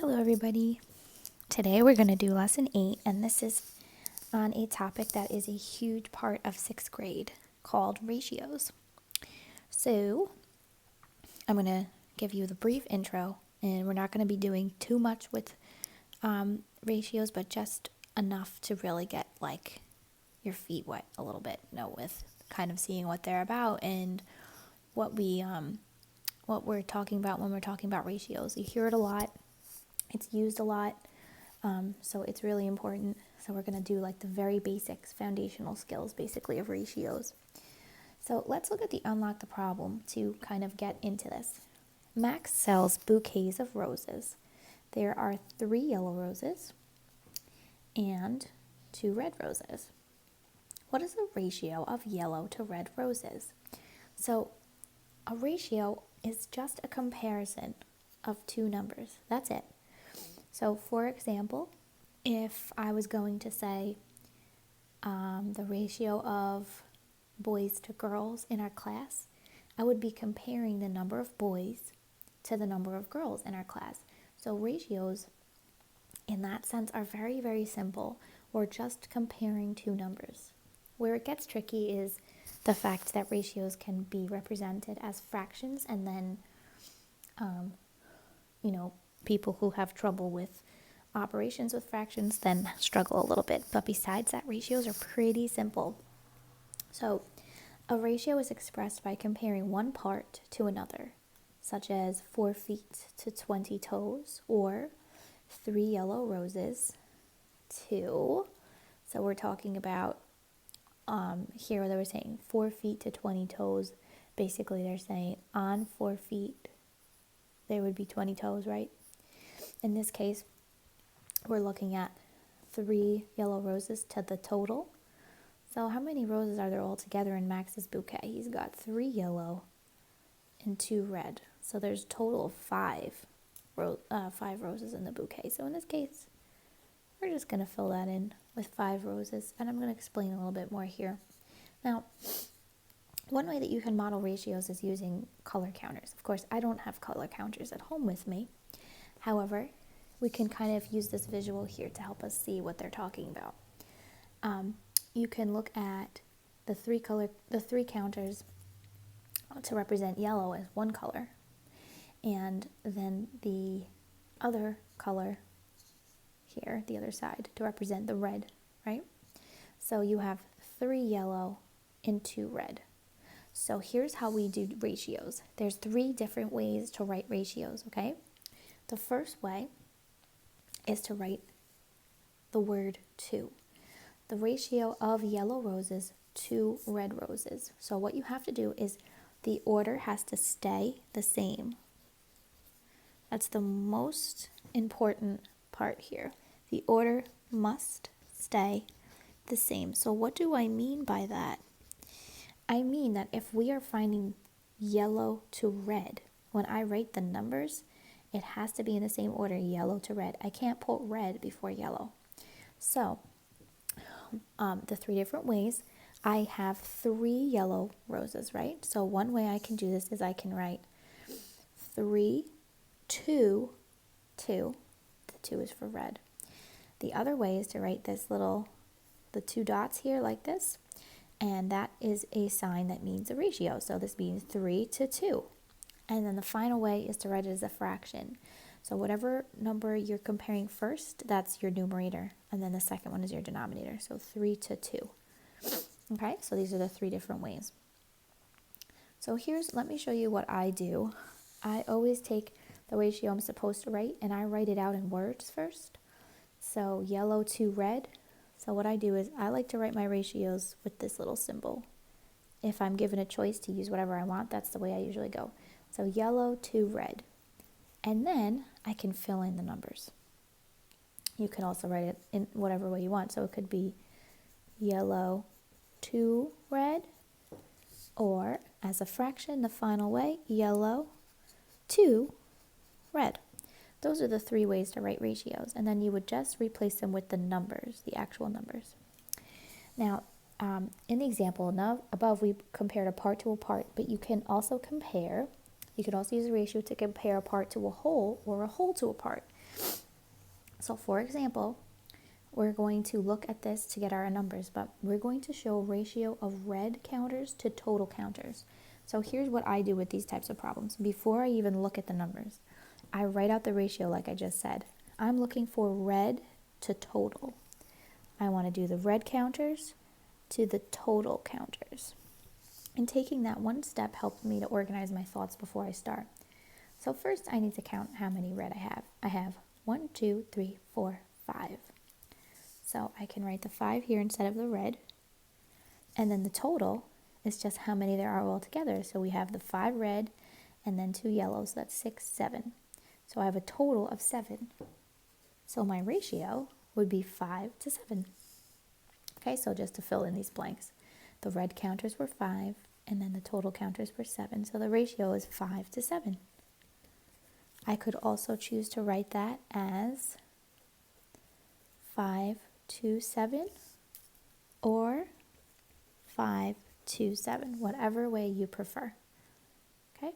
Hello everybody. Today we're going to do lesson 8, and this is on a topic that is a huge part of 6th grade called ratios. So I'm going to give you the brief intro, and we're not going to be doing too much with ratios, but just enough to really get like your feet wet a little bit, with kind of seeing what they're about and what we're talking about when we're talking about ratios. You hear it a lot. It's used a lot, so it's really important. So we're going to do like the very basics, foundational skills, basically, of ratios. So let's look at the unlock the problem to kind of get into this. Max sells bouquets of roses. There are 3 yellow roses and 2 red roses. What is the ratio of yellow to red roses? So a ratio is just a comparison of 2 numbers. That's it. So, for example, if I was going to say the ratio of boys to girls in our class, I would be comparing the number of boys to the number of girls in our class. So ratios, in that sense, are very, very simple. We're just comparing 2 numbers. Where it gets tricky is the fact that ratios can be represented as fractions, and then, people who have trouble with operations with fractions then struggle a little bit. But besides that, ratios are pretty simple. So a ratio is expressed by comparing one part to another, such as 4 feet to 20 toes, or 3 yellow roses to, so we're talking about, here they were saying 4 feet to 20 toes. Basically, they're saying on 4 feet, there would be 20 toes, right? In this case, we're looking at 3 yellow roses to the total. So how many roses are there all together in Max's bouquet? He's got 3 yellow and 2 red. So there's a total of 5 roses in the bouquet. So in this case, we're just going to fill that in with 5 roses. And I'm going to explain a little bit more here. Now, one way that you can model ratios is using color counters. Of course, I don't have color counters at home with me. However, we can kind of use this visual here to help us see what they're talking about. You can look at the 3 counters to represent yellow as one color, and then the other color here, the other side, to represent the red, right? So you have 3 yellow and 2 red. So here's how we do ratios. There's 3 different ways to write ratios, okay? The first way is to write the word to. The ratio of yellow roses to red roses. So what you have to do is the order has to stay the same. That's the most important part here. The order must stay the same. So what do I mean by that? I mean that if we are finding yellow to red, when I write the numbers, it has to be in the same order, yellow to red. I can't put red before yellow. So, the 3 different ways, I have 3 yellow roses, right? So one way I can do this is I can write 3, 2, 2. The 2 is for red. The other way is to write the 2 dots here like this, and that is a sign that means a ratio. So this means 3 to 2. And then the final way is to write it as a fraction. So whatever number you're comparing first, that's your numerator. And then the second one is your denominator. So 3 to 2. Okay, so these are the 3 different ways. So let me show you what I do. I always take the ratio I'm supposed to write, and I write it out in words first. So yellow to red. So what I do is I like to write my ratios with this little symbol. If I'm given a choice to use whatever I want, that's the way I usually go. So yellow to red. And then I can fill in the numbers. You can also write it in whatever way you want. So it could be yellow to red, or as a fraction, the final way, yellow to red. Those are the 3 ways to write ratios. And then you would just replace them with the numbers, the actual numbers. Now, in the example above, we compared a part to a part, but you can also use a ratio to compare a part to a whole, or a whole to a part. So for example, we're going to look at this to get our numbers, but we're going to show a ratio of red counters to total counters. So here's what I do with these types of problems. Before I even look at the numbers, I write out the ratio like I just said. I'm looking for red to total. I want to do the red counters to the total counters. And taking that one step helped me to organize my thoughts before I start. So first I need to count how many red I have. I have 1, 2, 3, 4, 5. So I can write the 5 here instead of the red. And then the total is just how many there are all together. So we have the 5 red and then 2 yellows. So that's 6, 7. So I have a total of 7. So my ratio would be 5 to 7. Okay, so just to fill in these blanks. The red counters were 5 and then the total counters were 7. So the ratio is 5 to 7. I could also choose to write that as 5 to 7 or 5 to 7, whatever way you prefer. Okay?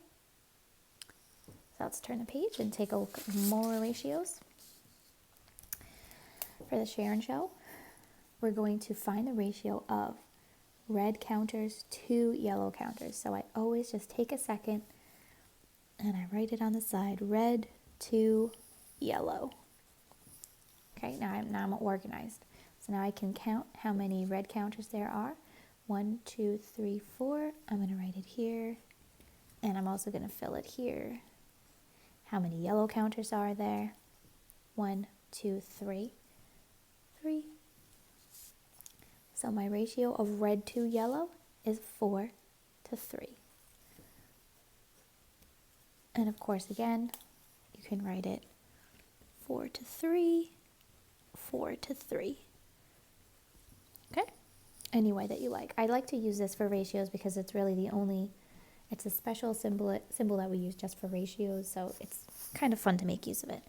So let's turn the page and take a look at more ratios. For the Sharon show, we're going to find the ratio of red counters to yellow counters. So I always just take a second and I write it on the side, red to yellow. Okay, now I'm organized. So now I can count how many red counters there are. 1, 2, 3, 4. I'm going to write it here. And I'm also going to fill it here. How many yellow counters are there? 1, 2, 3. 3. So my ratio of red to yellow is 4 to 3. And of course, again, you can write it 4 to 3, 4 to 3. Okay? Any way that you like. I like to use this for ratios because it's really it's a special symbol that we use just for ratios, so it's kind of fun to make use of it.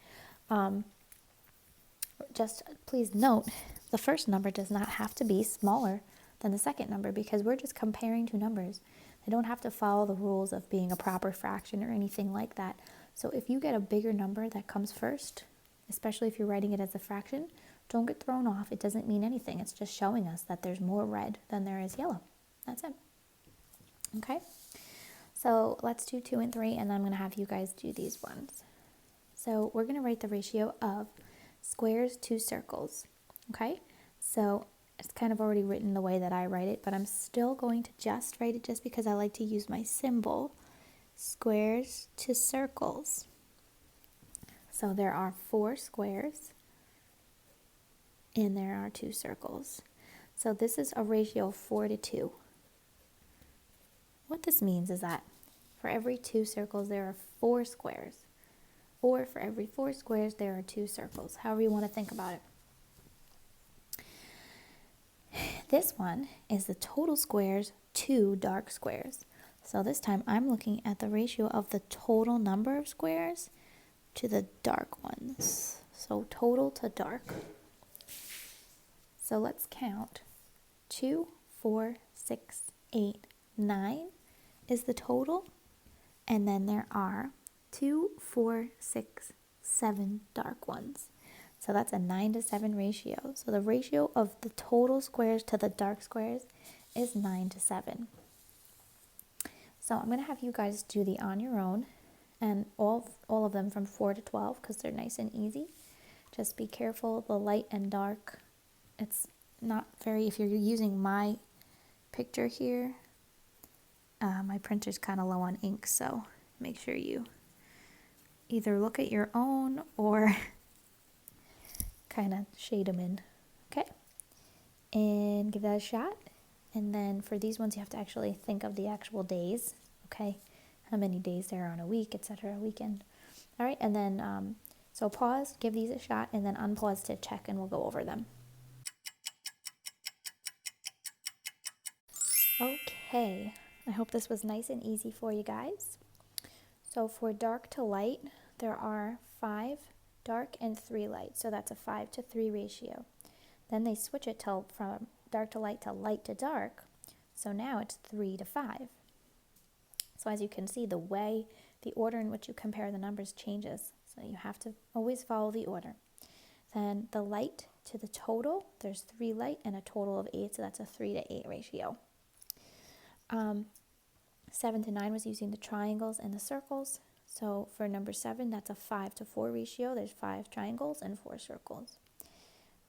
Just please note, the first number does not have to be smaller than the second number because we're just comparing two numbers. They don't have to follow the rules of being a proper fraction or anything like that. So if you get a bigger number that comes first, especially if you're writing it as a fraction, don't get thrown off. It doesn't mean anything. It's just showing us that there's more red than there is yellow. That's it. Okay? So let's do 2 and 3, and then I'm going to have you guys do these ones. So we're going to write the ratio of squares to circles. Okay? So it's kind of already written the way that I write it, but I'm still going to just write it just because I like to use my symbol, squares to circles. So there are 4 squares and there are 2 circles. So this is a ratio of 4 to 2. What this means is that for every 2 circles there are 4 squares, or for every 4 squares there are 2 circles, however you want to think about it. This one is the total squares to dark squares. So this time I'm looking at the ratio of the total number of squares to the dark ones. So total to dark. So let's count. 2, 4, 6, 8, 9 is the total. And then there are 2, 4, 6, 7 dark ones. So that's a 9 to 7 ratio. So the ratio of the total squares to the dark squares is 9 to 7. So I'm going to have you guys do the on your own, and all of them from 4 to 12 because they're nice and easy. Just be careful, the light and dark. It's not very, if you're using my picture here, my printer's kind of low on ink, so make sure you either look at your own or kind of shade them in. Okay, and give that a shot. And then for these ones you have to actually think of the actual days, okay, how many days there are on a week, etc., weekend. All right, and then so pause, give these a shot, and then unpause to check, and we'll go over them. Okay, I hope this was nice and easy for you guys. So for dark to light, there are 5 dark and 3 light, so that's a 5 to 3 ratio. Then they switch it from dark to light to dark, so now it's 3 to 5. So as you can see, the order in which you compare the numbers changes. So you have to always follow the order. Then the light to the total, there's 3 light and a total of 8, so that's a 3:8 ratio. 7 to 9 was using the triangles and the circles. So for number 7, that's a 5:4 ratio. There's 5 triangles and 4 circles.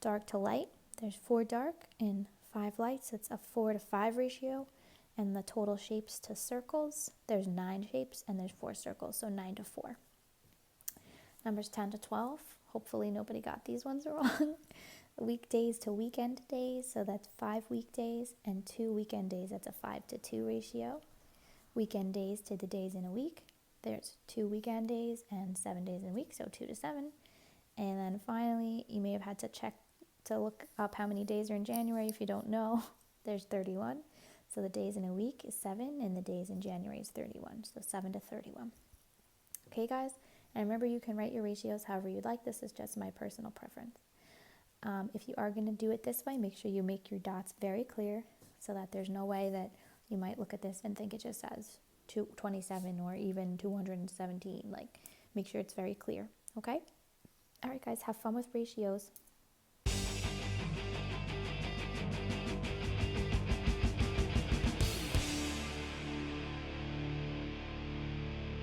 Dark to light, there's 4 dark and 5 lights. It's a 4:5 ratio. And the total shapes to circles, there's 9 shapes and there's 4 circles, so 9:4. Numbers 10 to 12, hopefully nobody got these ones wrong. Weekdays to weekend days, so that's 5 weekdays and 2 weekend days. That's a 5:2 ratio. Weekend days to the days in a week, there's 2 weekend days and 7 days in a week, so 2:7. And then finally, you may have had to check to look up how many days are in January. If you don't know, there's 31. So the days in a week is 7 and the days in January is 31. So 7 to 31. Okay, guys? And remember, you can write your ratios however you'd like. This is just my personal preference. If you are going to do it this way, make sure you make your dots very clear so that there's no way that you might look at this and think it just says 227 or even 217. Like, make sure it's very clear. Okay? All right, guys, have fun with ratios.